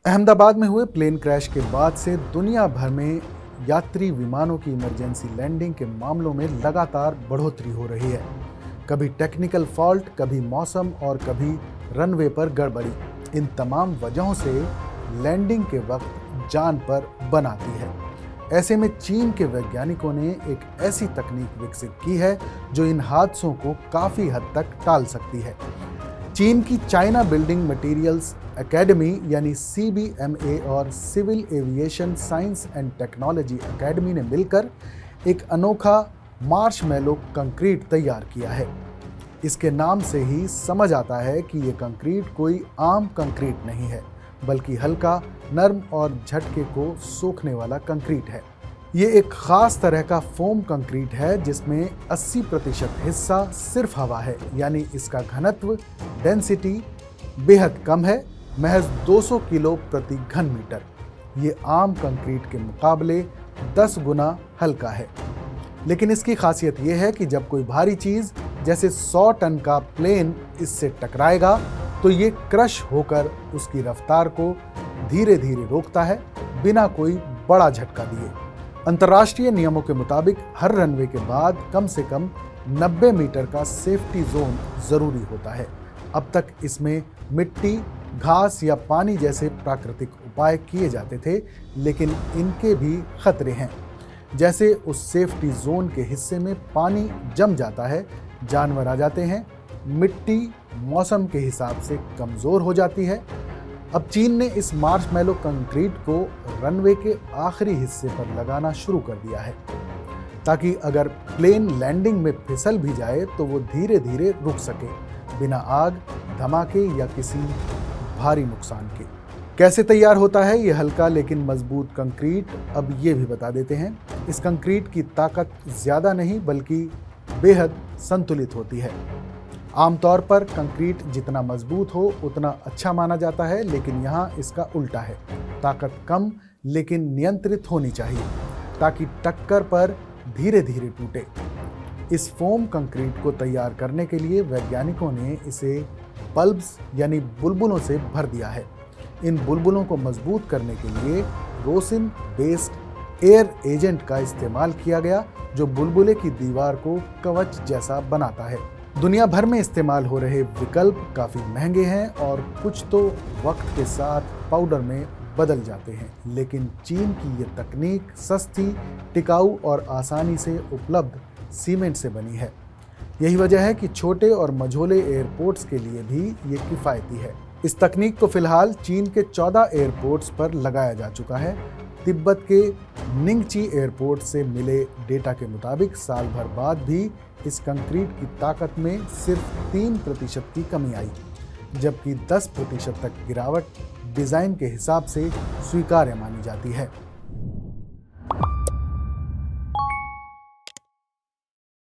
अहमदाबाद में हुए plane crash के बाद से दुनिया भर में यात्री विमानों की इमरजेंसी लैंडिंग के मामलों में लगातार बढ़ोतरी हो रही है। कभी टेक्निकल फॉल्ट, कभी मौसम और कभी रनवे पर गड़बड़ी। इन तमाम वजहों से लैंडिंग के वक्त जान पर बन आती है। ऐसे में चीन के वैज्ञानिकों ने एक ऐसी तकनीक विकसित की है जो इन हादसों को काफ़ी हद तक टाल सकती है। चीन की चाइना बिल्डिंग मटेरियल्स एकेडमी यानी CBMA और civil aviation science and technology academy ने मिलकर एक अनोखा मार्शमैलो कंक्रीट तैयार किया है। इसके नाम से ही समझ आता है कि ये कंक्रीट कोई आम कंक्रीट नहीं है, बल्कि हल्का, नर्म और झटके को सोखने वाला कंक्रीट है। ये एक खास तरह का फोम कंक्रीट है जिसमें 80% हिस्सा सिर्फ हवा है, यानी इसका घनत्व, डेंसिटी बेहद कम है, महज 200 किलो प्रति घन मीटर। ये आम कंक्रीट के मुकाबले 10 गुना हल्का है। लेकिन इसकी खासियत ये है कि जब कोई भारी चीज़ जैसे 100 टन का प्लेन इससे टकराएगा तो ये क्रश होकर उसकी रफ्तार को धीरे धीरे रोकता है, बिना कोई बड़ा झटका दिए। अंतर्राष्ट्रीय नियमों के मुताबिक हर रनवे के बाद कम से कम 90 मीटर का सेफ्टी जोन जरूरी होता है। अब तक इसमें मिट्टी, घास या पानी जैसे प्राकृतिक उपाय किए जाते थे, लेकिन इनके भी खतरे हैं। जैसे उस सेफ्टी जोन के हिस्से में पानी जम जाता है, जानवर आ जाते हैं, मिट्टी मौसम के हिसाब से कमज़ोर हो जाती है। अब चीन ने इस मार्शमैलो कंक्रीट को रनवे के आखिरी हिस्से पर लगाना शुरू कर दिया है, ताकि अगर प्लेन लैंडिंग में फिसल भी जाए तो वो धीरे धीरे रुक सके, बिना आग, धमाके या किसी भारी नुकसान के। कैसे तैयार होता है ये हल्का लेकिन मजबूत कंक्रीट, अब ये भी बता देते हैं। इस कंक्रीट की ताकत ज़्यादा नहीं बल्कि बेहद संतुलित होती है। आमतौर पर कंक्रीट जितना मजबूत हो उतना अच्छा माना जाता है, लेकिन यहाँ इसका उल्टा है। ताकत कम लेकिन नियंत्रित होनी चाहिए, ताकि टक्कर पर धीरे धीरे टूटे। इस फोम कंक्रीट को तैयार करने के लिए वैज्ञानिकों ने इसे बल्ब्स यानी बुलबुलों से भर दिया है। इन बुलबुलों को मजबूत करने के लिए रोसिन बेस्ड एयर एजेंट का इस्तेमाल किया गया, जो बुलबुले की दीवार को कवच जैसा बनाता है। दुनिया भर में इस्तेमाल हो रहे विकल्प काफ़ी महंगे हैं और कुछ तो वक्त के साथ पाउडर में बदल जाते हैं, लेकिन चीन की ये तकनीक सस्ती, टिकाऊ और आसानी से उपलब्ध सीमेंट से बनी है। यही वजह है कि छोटे और मझोले एयरपोर्ट्स के लिए भी ये किफ़ायती है। इस तकनीक को फिलहाल चीन के 14 एयरपोर्ट्स पर लगाया जा चुका है। तिब्बत के निंगची एयरपोर्ट से मिले डेटा के मुताबिक साल भर बाद भी इस कंक्रीट की ताकत में सिर्फ 3% की कमी आई, जबकि 10% तक गिरावट डिज़ाइन के हिसाब से स्वीकार्य मानी जाती है।